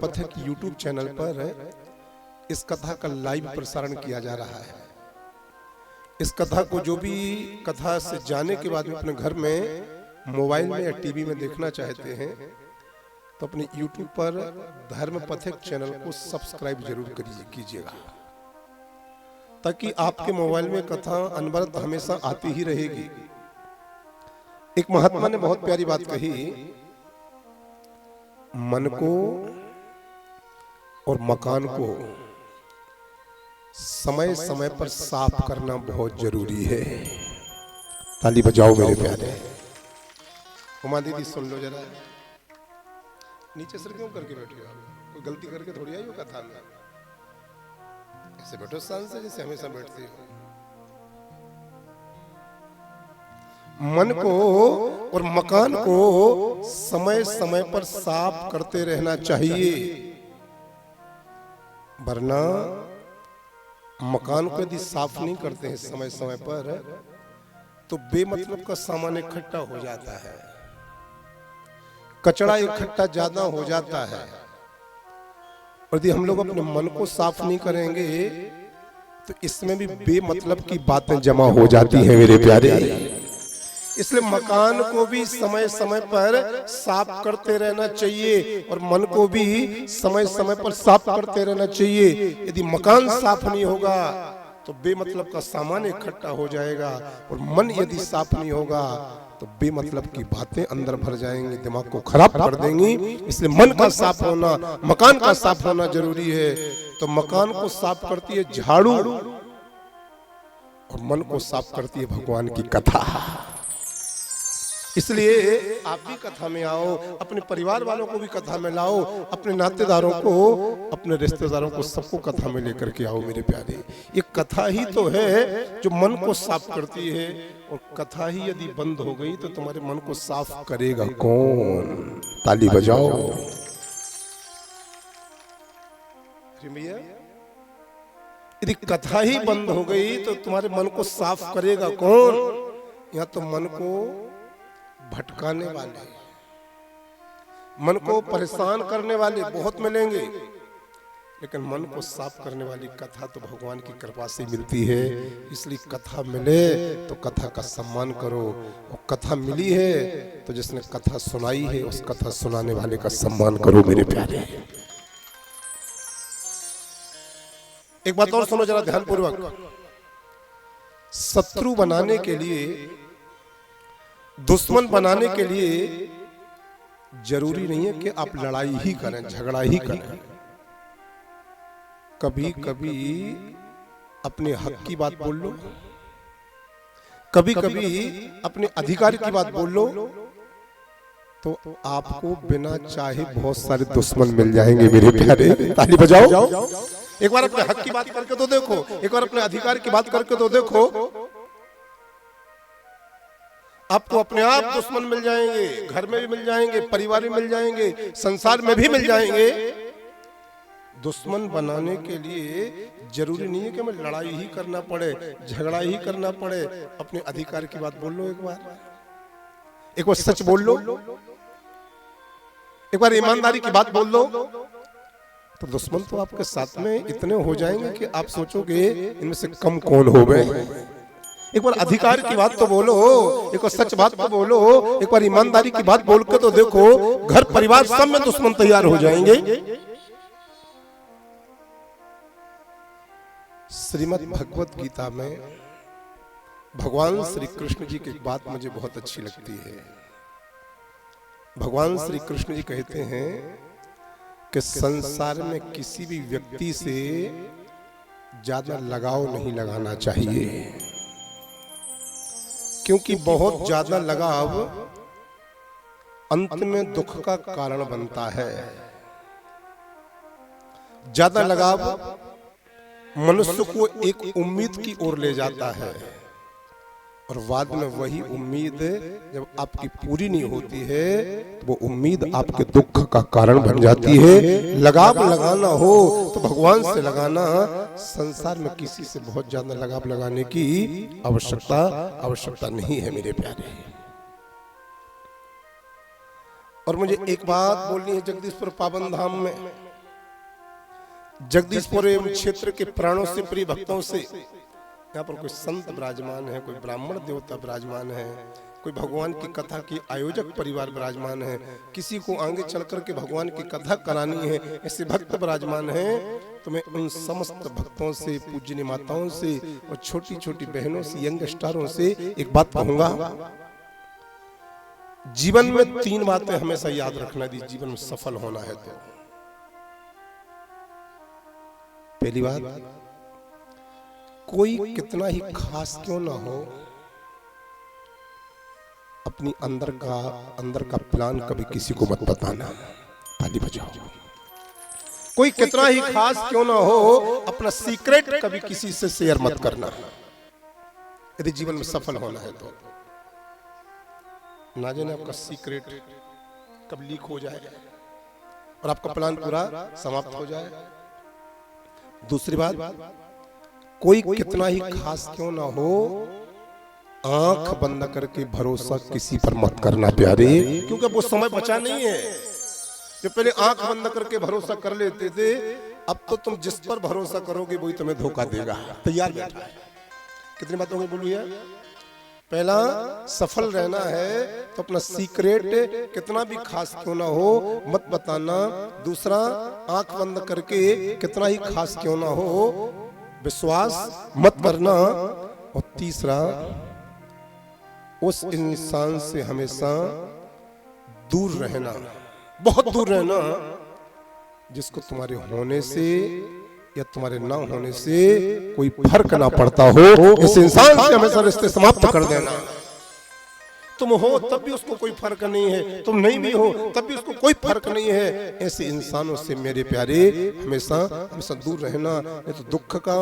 पथिक YouTube channel पर इस कथा का लाइव प्रसारण किया जा रहा है। इस कथा को जो भी कथा से जाने के बाद में अपने घर में मोबाइल में या टीवी में देखना चाहते हैं तो अपने यूट्यूब पर धर्म पथिक चैनल को सब्सक्राइब जरूर कीजिएगा, ताकि आपके मोबाइल में कथा अनवरत हमेशा आती ही रहेगी। एक महात्मा ने बहुत प्यारी बात कही, मन को और मकान को समय समय पर साफ करना बहुत जरूरी है। ताली बजाओ मेरे प्यारे। उमा दीदी सुन लो जरा, नीचे सर क्यों करके बैठे हो? कोई गलती करके थोड़ी आई हो कथा में? ऐसे बैठो शान से जैसे हमेशा बैठते हो। मन को और मकान को समय समय पर साफ करते रहना चाहिए, वरना मकान को यदि साफ नहीं करते हैं समय समय पर तो बेमतलब का सामान इकट्ठा हो जाता है, कचरा इकट्ठा ज्यादा हो जाता है। और यदि हम लोग अपने मन को साफ नहीं करेंगे तो इसमें भी बेमतलब की बातें जमा हो जाती हैं मेरे प्यारे। इसलिए मकान को भी समय समय पर साफ करते रहना चाहिए और मन को भी समय समय पर साफ करते रहना चाहिए। यदि मकान साफ नहीं होगा तो बेमतलब का सामान इकट्ठा हो जाएगा, और मन यदि साफ नहीं होगा तो बेमतलब की बातें अंदर भर जाएंगी, दिमाग को खराब कर देंगी। इसलिए मन का साफ होना, मकान का साफ होना जरूरी है। तो मकान को साफ करती है झाड़ू और मन को साफ करती है भगवान की कथा। इसलिए आप भी कथा में आओ, अपने परिवार वालों को भी कथा में लाओ, अपने नातेदारों को, अपने रिश्तेदारों को, सबको कथा में लेकर के आओ मेरे प्यारे। ये कथा ही तो है जो मन को साफ करती है, और कथा ही यदि बंद हो गई तो तुम्हारे मन को साफ करेगा कौन? ताली बजाओ भैया। यदि कथा ही बंद हो गई तो तुम्हारे मन को साफ करेगा कौन? या तो मन को भटकाने वाले, मन को परेशान करने वाले बहुत मिलेंगे, लेकिन मन को साफ करने वाली कथा तो भगवान की कृपा से मिलती है। इसलिए कथा मिले तो कथा का सम्मान करो, और कथा मिली है तो जिसने कथा सुनाई है उस कथा सुनाने वाले का सम्मान करो मेरे प्यारे। एक बात और सुनो जरा ध्यानपूर्वक। शत्रु बनाने के लिए, दुश्मन बनाने के लिए जरूरी नहीं है कि आप लड़ाई ही करें, झगड़ा ही करें। कभी कभी अपने हक की बात बोल लो, कभी कभी अपने अधिकार की बात बोल लो, तो आपको बिना चाहे बहुत सारे दुश्मन मिल जाएंगे मेरे प्यारे। ताली बजाओ। एक बार अपने हक की बात करके तो देखो, एक बार अपने अधिकार की बात करके तो देखो, आपको अपने आप दुश्मन मिल जाएंगे, घर में भी मिल जाएंगे, परिवार में मिल जाएंगे, संसार में भी मिल जाएंगे। दुश्मन बनाने के लिए जरूरी नहीं है कि हमें लड़ाई ही करना पड़े, झगड़ा ही करना पड़े। अपने अधिकार की बात बोल लो, एक बार सच बोल लो, एक बार ईमानदारी की बात बोल लो, तो दुश्मन तो आपके साथ में इतने हो जाएंगे कि आप सोचोगे इनमें से कम कौन हो गए। एक बार अधिकार की बात तो बोलो, एक बार सच बात तो बोलो, एक बार ईमानदारी की बात बोल के तो देखो, घर परिवार सब में दुश्मन तैयार हो जाएंगे। श्रीमद् भगवत गीता में भगवान श्री कृष्ण जी की एक बात मुझे बहुत अच्छी लगती है। भगवान श्री कृष्ण जी कहते हैं कि संसार में किसी भी व्यक्ति से ज्यादा लगाव नहीं लगाना चाहिए, क्योंकि बहुत ज्यादा लगाव अंत में दुख का कारण बनता है। ज्यादा लगाव मनुष्य को एक उम्मीद की ओर ले जाता है, और बाद में वही उम्मीद जब आपकी पूरी नहीं होती है तो वो उम्मीद आपके दुख का कारण बन जाती है। लगाव लगाना हो तो भगवान से लगाना, संसार में किसी से बहुत ज्यादा लगाव लगाने की आवश्यकता नहीं है मेरे प्यारे। और मुझे एक बात बोलनी है जगदीशपुर पावन धाम में, जगदीशपुर एवं क्षेत्र के प्राणों से प्रिय भक्तों से यहाँ पर कोई संत विराजमान है, कोई ब्राह्मण देवता विराजमान है, कोई भगवान की कथा के आयोजक परिवार विराजमान है, किसी को आगे चल करके भगवान की कथा करानी है, ऐसे भक्त विराजमान हैं। तो मैं उन समस्त भक्तों से, पूज्य माताओं से और छोटी छोटी बहनों से, यंग स्टारों से एक बात कहूंगा, जीवन में 3 बातें हमेशा याद रखना दी जीवन में सफल होना है। तो पहली बात, कोई कितना ही खास क्यों ना हो, अपनी अंदर का प्लान कभी किसी को मत बताना। ताली बजाओ। कोई कितना ही खास क्यों ना हो, अपना सीक्रेट कभी किसी से शेयर मत करना यदि जीवन में सफल होना है। तो ना जाने आपका सीक्रेट कब लीक हो जाए और आपका प्लान पूरा समाप्त हो जाए। दूसरी बात, कोई कितना ही खास क्यों ना हो, आंख बंद करके भरोसा किसी पर मत करना प्यारे, क्योंकि वो समय बचा नहीं है। जो पहले आंख बंद करके भरोसा कर लेते थे, अब तो तुम जिस पर भरोसा करोगे वही तुम्हें धोखा देगा। तैयार बैठा है। कितनी बातों में बोलूं यार। पहला, सफल रहना है तो अपना सीक्रेट कितना भी खास क्यों ना हो मत बताना। दूसरा, आंख बंद करके कितना ही खास क्यों ना हो विश्वास मत करना। और तीसरा, उस इंसान से हमेशा दूर रहना, बहुत दूर रहना, जिसको तुम्हारे होने से या तुम्हारे ना होने से कोई फर्क ना पड़ता हो। इस इंसान से हमेशा रिश्ते समाप्त कर देना। तुम हो तब भी उसको कोई फर्क नहीं है, तुम नहीं भी हो तब भी उसको कोई फर्क नहीं है। ऐसे इंसानों से मेरे प्यारे हमेशा हमेशा दूर रहना, नहीं तो दुख का,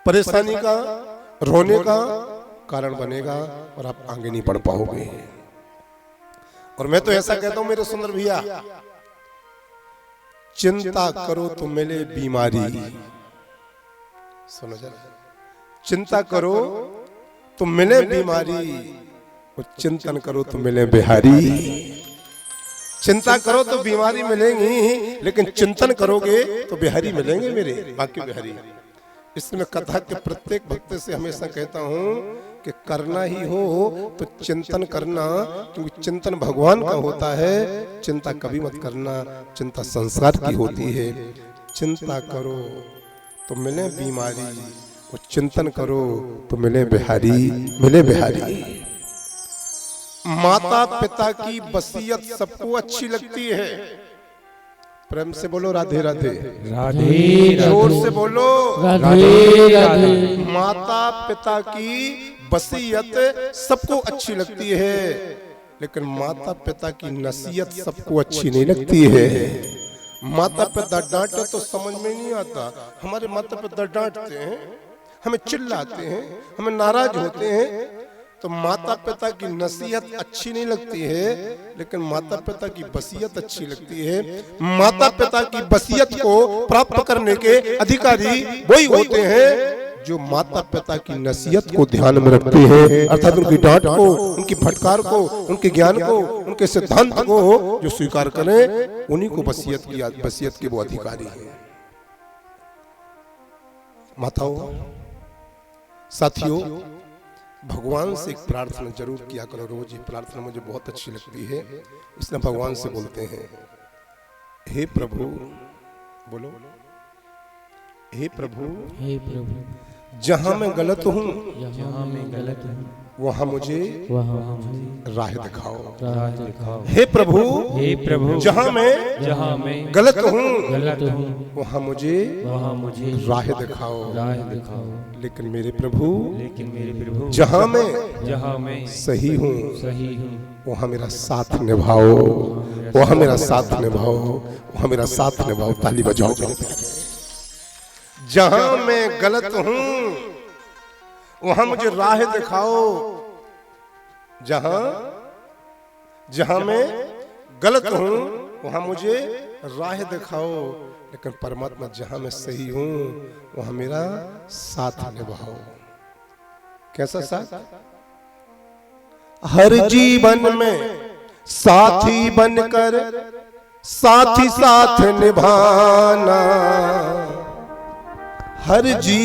परेशानी का, रोने का कारण बनेगा और आप आगे नहीं बढ़ पाओगे। और मैं तो ऐसा कहता हूं मेरे सुंदर भैया, चिंता करो तो मिले बीमारी। सुनो जरा, चिंता करो तो मिले बीमारी और चिंतन करो तो मिले बिहारी। चिंता करो तो बीमारी मिलेंगी, लेकिन चिंतन करोगे तो बिहारी मिलेंगे मेरे, बाकी बिहारी। इसमें कथा के प्रत्येक भक्त से हमेशा कहता हूं कि करना ही हो तो चिंतन करना, क्योंकि चिंतन भगवान का होता है। चिंता कभी मत करना, चिंता संसार की होती है। चिंता करो तो मिले बीमारी और चिंतन करो तो मिले बिहारी, मिले बिहारी। माता पिता की वसीयत सबको अच्छी लगती है। प्रेम से बोलो राधे राधे। राधे जोर से बोलो राधे राधे। माता पिता की वसीयत सबको अच्छी लगती है, लेकिन माता पिता की नसीहत सबको अच्छी नहीं लगती है। माता पिता डांटे तो समझ में नहीं आता। हमारे माता पिता डांटते हैं, हमें चिल्लाते हैं, हमें नाराज होते हैं, तो माता पिता की नसीहत अच्छी नहीं लगती है, लेकिन माता पिता की वसीयत अच्छी लगती है। माता पिता की वसीयत को प्राप्त करने के अधिकारी वही होते हैं जो माता पिता की नसीहत को ध्यान में रखते हैं, अर्थात उनकी डांट को, उनकी फटकार को, उनके ज्ञान को, उनके सिद्धांत को जो स्वीकार करें, उन्हीं को वसीयत के वो अधिकारी हैं। माताओं, साथियों, भगवान से एक प्रार्थना जरूर किया करो रोज। ये प्रार्थना मुझे बहुत अच्छी लगती है, इसलिए भगवान से बोलते हैं, हे प्रभु, बोलो, हे प्रभु, हे प्रभु, जहां मैं गलत हूँ जहाँ मैं गलत हूँ वहां मुझे वहाँ राह दिखाओ। राह दिखाओ। हे प्रभु, हे प्रभु, जहां मैं गलत हूँ वहां मुझे राह दिखाओ। राह दिखाओ। लेकिन मेरे प्रभु, जहां मैं सही हूँ वहां मेरा साथ निभाओ, वहां मेरा साथ निभाओ, वहां मेरा साथ निभाओ। ताली बजाओ। जहां मैं गलत हूं वहां मुझे राह दिखाओ। जहां मैं गलत हूं वहां मुझे राह दिखाओ, लेकिन परमात्मा जहां मैं सही हूं वहां मेरा साथ निभाओ। कैसा साथ? हर जीवन में साथी बनकर साथ ही साथ निभाना, हर जी